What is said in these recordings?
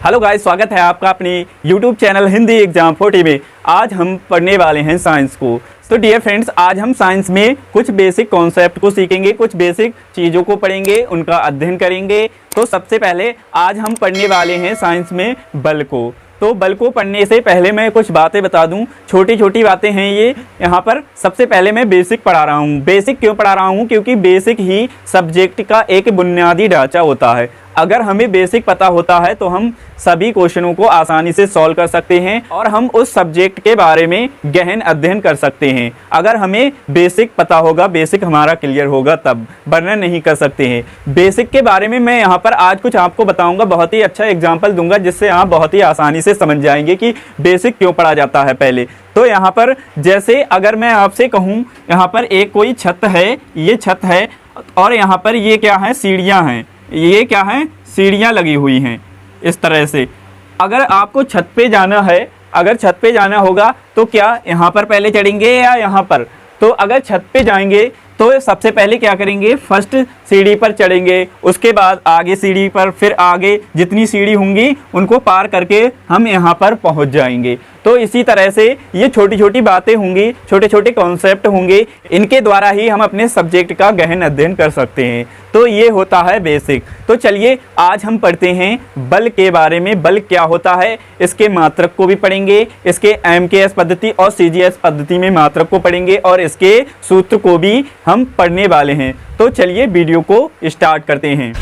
Hello guys, स्वागत है आपका अपनी यूट्यूब चैनल हिंदी एग्जाम 40 में। आज हम पढ़ने वाले हैं साइंस को। तो डियर फ्रेंड्स, आज हम साइंस में कुछ बेसिक कॉन्सेप्ट को सीखेंगे, कुछ बेसिक चीज़ों को पढ़ेंगे, उनका अध्ययन करेंगे। तो सबसे पहले आज हम पढ़ने वाले हैं साइंस में बल को। तो बल को पढ़ने से पहले मैं कुछ बातें बता दूं, छोटी छोटी बातें हैं ये। यहाँ पर सबसे पहले मैं बेसिक पढ़ा रहा हूँ। बेसिक क्यों पढ़ा रहा हूँ? क्योंकि बेसिक ही सब्जेक्ट का एक बुनियादी ढांचा होता है। अगर हमें बेसिक पता होता है तो हम सभी क्वेश्चनों को आसानी से सॉल्व कर सकते हैं और हम उस सब्जेक्ट के बारे में गहन अध्ययन कर सकते हैं। अगर हमें बेसिक पता होगा, बेसिक हमारा क्लियर होगा, तब वरना नहीं कर सकते हैं। बेसिक के बारे में मैं यहाँ पर आज कुछ आपको बताऊंगा, बहुत ही अच्छा एग्जाम्पल दूंगा जिससे आप बहुत ही आसानी से समझ जाएंगे कि बेसिक क्यों पढ़ा जाता है। पहले तो यहाँ पर जैसे अगर मैं आपसे कहूँ, यहाँ पर एक कोई छत है, ये छत है और यहाँ पर ये क्या है, सीढ़ियाँ हैं। ये क्या है, सीढ़ियाँ लगी हुई हैं इस तरह से। अगर आपको छत पे जाना है, अगर छत पे जाना होगा तो क्या यहाँ पर पहले चढ़ेंगे या यहाँ पर? तो अगर छत पे जाएंगे तो सबसे पहले क्या करेंगे, फर्स्ट सीढ़ी पर चढ़ेंगे, उसके बाद आगे सीढ़ी पर, फिर आगे जितनी सीढ़ी होंगी उनको पार करके हम यहाँ पर पहुँच जाएंगे। तो इसी तरह से ये छोटी छोटी बातें होंगी, छोटे छोटे कॉन्सेप्ट होंगे, इनके द्वारा ही हम अपने सब्जेक्ट का गहन अध्ययन कर सकते हैं। तो ये होता है बेसिक। तो चलिए आज हम पढ़ते हैं बल के बारे में। बल क्या होता है, इसके मात्रक को भी पढ़ेंगे, इसके MKS पद्धति और CGS पद्धति में मात्रक को पढ़ेंगे और इसके सूत्र को भी हम पढ़ने वाले हैं। तो चलिए वीडियो को स्टार्ट करते हैं।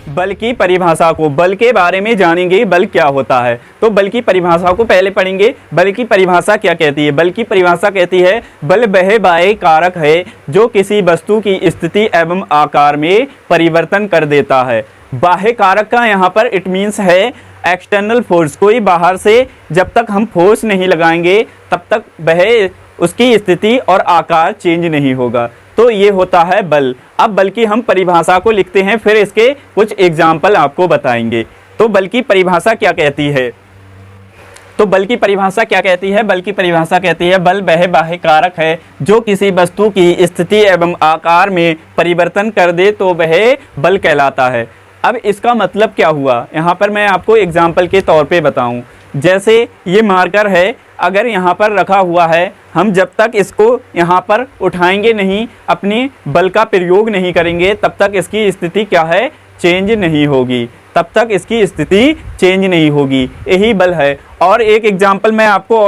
बल की परिभाषा को, बल के बारे में जानेंगे, बल क्या होता है। तो बल की परिभाषा को पहले पढ़ेंगे। बल की परिभाषा क्या कहती है? बल की परिभाषा कहती है बल वह बाह्य कारक है जो किसी वस्तु की स्थिति एवं आकार में परिवर्तन कर देता है। बाह्य कारक का यहाँ पर इट मीन्स है एक्सटर्नल फोर्स। कोई बाहर से जब तक हम फोर्स नहीं लगाएंगे तब तक वह उसकी स्थिति और आकार चेंज नहीं होगा। तो ये होता है बल। अब बल की हम परिभाषा को लिखते हैं, फिर इसके कुछ एग्जाम्पल आपको बताएंगे। तो बल की परिभाषा क्या कहती है? तो बल की परिभाषा क्या कहती है? बल की परिभाषा कहती है बल वह बाह्य कारक है जो किसी वस्तु की स्थिति एवं आकार में परिवर्तन कर दे तो वह बल कहलाता है। अब इसका मतलब क्या हुआ, यहाँ पर मैं आपको एग्जाम्पल के तौर पे बताऊँ। जैसे ये मार्कर है, अगर यहाँ पर रखा हुआ है, हम जब तक इसको यहाँ पर उठाएंगे नहीं, अपने बल का प्रयोग नहीं करेंगे, तब तक इसकी स्थिति क्या है, चेंज नहीं होगी। तब तक इसकी स्थिति चेंज नहीं होगी। यही बल है। और एक एग्जाम्पल मैं आपको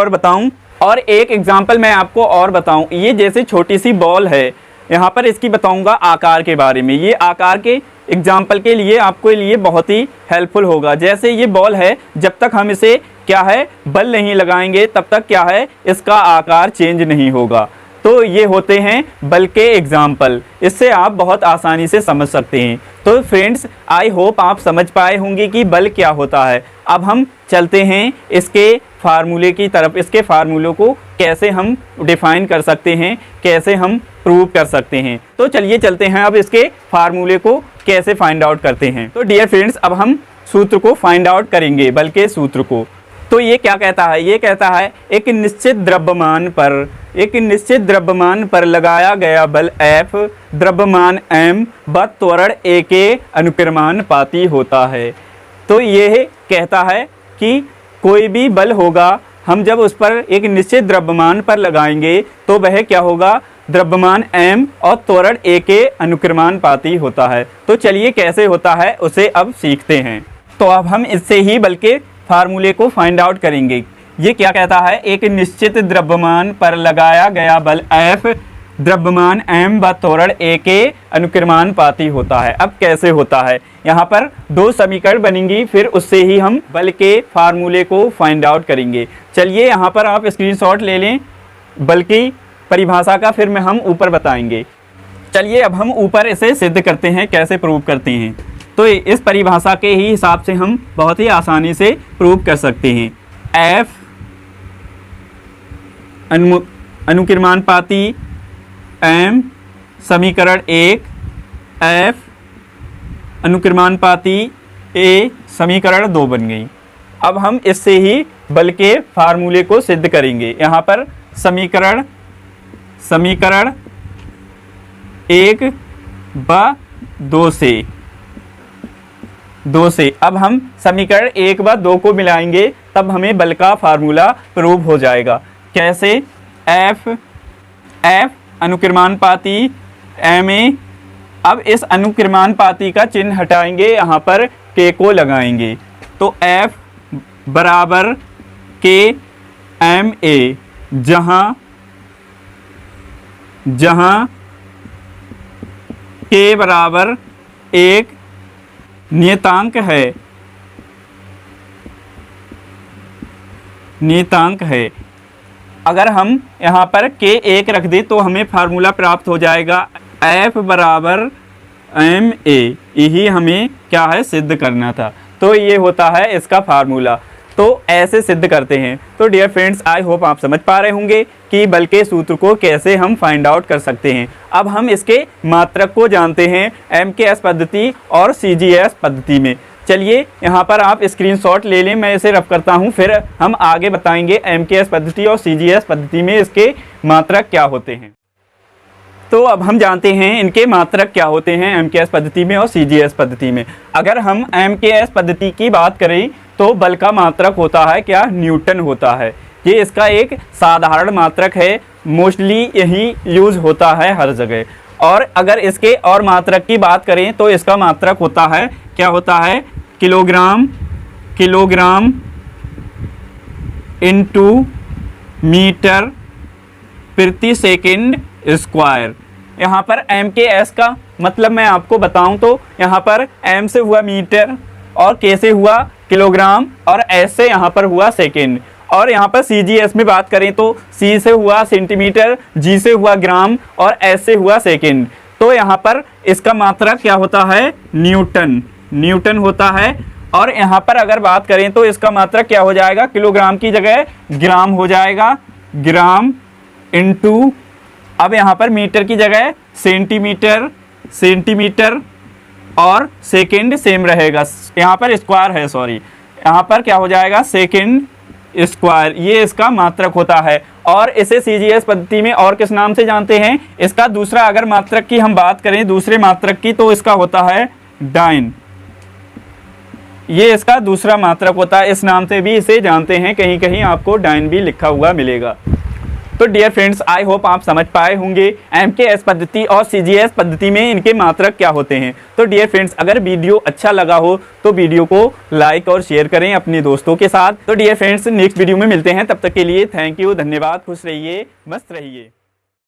और बताऊं, ये जैसे छोटी सी बॉल है, यहाँ पर इसकी बताऊंगा आकार के बारे में। ये आकार के एग्जाम्पल के लिए आपको लिए बहुत ही हेल्पफुल होगा। जैसे ये बॉल है, जब तक हम इसे क्या है, बल नहीं लगाएंगे, तब तक क्या है, इसका आकार चेंज नहीं होगा। तो ये होते हैं बल के एग्जाम्पल। इससे आप बहुत आसानी से समझ सकते हैं। तो फ्रेंड्स, आई होप आप समझ पाए होंगे कि बल क्या होता है। अब हम चलते हैं इसके फार्मूले की तरफ। इसके फार्मूलों को कैसे हम डिफाइन कर सकते हैं, कैसे हम प्रूव कर सकते हैं। तो चलिए चलते हैं, अब इसके फार्मूले को कैसे फाइंड आउट करते हैं। तो डियर फ्रेंड्स, अब हम सूत्र को फाइंड आउट करेंगे, बल के सूत्र को। तो ये क्या कहता है? ये कहता है एक निश्चित द्रव्यमान पर लगाया गया बल F द्रव्यमान M व त्वरण A के अनुक्रमानुपाती होता है। तो ये कहता है कि कोई भी बल होगा, हम जब उस पर एक निश्चित द्रव्यमान पर लगाएंगे तो वह क्या होगा, द्रव्यमान M और त्वरण A के अनुक्रमानुपाती होता है। तो चलिए कैसे होता है उसे अब सीखते हैं। तो अब हम इससे ही बल के फार्मूले को फाइंड आउट करेंगे। ये क्या कहता है, एक निश्चित द्रव्यमान पर लगाया गया बल F द्रव्यमान M व त्वरण A के अनुक्रमानुपाती होता है। अब कैसे होता है, यहाँ पर दो समीकरण बनेंगी, फिर उससे ही हम बल के फार्मूले को फाइंड आउट करेंगे। चलिए यहाँ पर आप स्क्रीनशॉट ले लें बल की परिभाषा का, फिर में हम ऊपर बताएंगे। चलिए अब हम ऊपर इसे सिद्ध करते हैं, कैसे प्रूव करते हैं। तो इस परिभाषा के ही हिसाब से हम बहुत ही आसानी से प्रूव कर सकते हैं। F अनुक्रमानुपाती M समीकरण 1, F अनुक्रमानुपाती A समीकरण 2 बन गई। अब हम इससे ही बल के फार्मूले को सिद्ध करेंगे। यहाँ पर समीकरण 1 व 2 से अब हम समीकरण 1 व 2 को मिलाएंगे, तब हमें बल का फार्मूला प्रूव हो जाएगा। कैसे? F अनुक्रमानुपाती ma। अब इस अनुक्रमानुपाती का चिन्ह हटाएंगे, यहाँ पर K को लगाएंगे, तो F बराबर K ma, जहाँ K बराबर एक नियतांक है। अगर हम यहाँ पर K 1 रख दें तो हमें फार्मूला प्राप्त हो जाएगा F बराबर ma। यही हमें क्या है, सिद्ध करना था। तो ये होता है इसका फार्मूला। तो ऐसे सिद्ध करते हैं। तो डियर फ्रेंड्स, आई होप आप समझ पा रहे होंगे कि बल के सूत्र को कैसे हम फाइंड आउट कर सकते हैं। अब हम इसके मात्रक को जानते हैं MKS पद्धति और CGS पद्धति में। चलिए यहाँ पर आप स्क्रीनशॉट ले लें, मैं इसे रफ करता हूँ, फिर हम आगे बताएंगे MKS पद्धति और CGS पद्धति में इसके मात्रक क्या होते हैं। तो अब हम जानते हैं इनके मात्रक क्या होते हैं MKS पद्धति में और CGS पद्धति में। अगर हम MKS पद्धति की बात करें तो बल का मात्रक होता है क्या, न्यूटन होता है। ये इसका एक साधारण मात्रक है, मोस्टली यही यूज होता है हर जगह। और अगर इसके और मात्रक की बात करें तो इसका मात्रक होता है, क्या होता है, किलोग्राम इनटू मीटर प्रति सेकंड स्क्वायर। यहाँ पर MKS का मतलब मैं आपको बताऊं तो यहाँ पर M से हुआ मीटर और K से हुआ किलोग्राम और S से यहाँ पर हुआ सेकंड। और यहाँ पर CGS में बात करें तो C से हुआ सेंटीमीटर, G से हुआ ग्राम और S से हुआ सेकंड। तो यहाँ पर इसका मात्रक क्या होता है, न्यूटन होता है। और यहाँ पर अगर बात करें तो इसका मात्रक क्या हो जाएगा, किलोग्राम की जगह ग्राम हो जाएगा, ग्राम इनटू, अब यहाँ पर मीटर की जगह सेंटीमीटर और सेकंड सेम रहेगा, यहाँ पर स्क्वायर है, सॉरी, यहाँ पर क्या हो जाएगा, सेकंड स्क्वायर। ये इसका मात्रक होता है। और इसे CGS पद्धति में और किस नाम से जानते हैं, इसका दूसरा अगर मात्रक की हम बात करें, दूसरे मात्रक की, तो इसका होता है डाइन। ये इसका दूसरा मात्रक होता है, इस नाम से भी इसे जानते हैं, कहीं कहीं आपको डाइन भी लिखा हुआ मिलेगा। तो डियर फ्रेंड्स, आई होप आप समझ पाए होंगे MKS पद्धति और CGS पद्धति में इनके मात्रक क्या होते हैं। तो डियर फ्रेंड्स, अगर वीडियो अच्छा लगा हो तो वीडियो को लाइक और शेयर करें अपने दोस्तों के साथ। तो डियर फ्रेंड्स, नेक्स्ट वीडियो में मिलते हैं, तब तक के लिए थैंक यू, धन्यवाद, खुश रहिए, मस्त रहिए।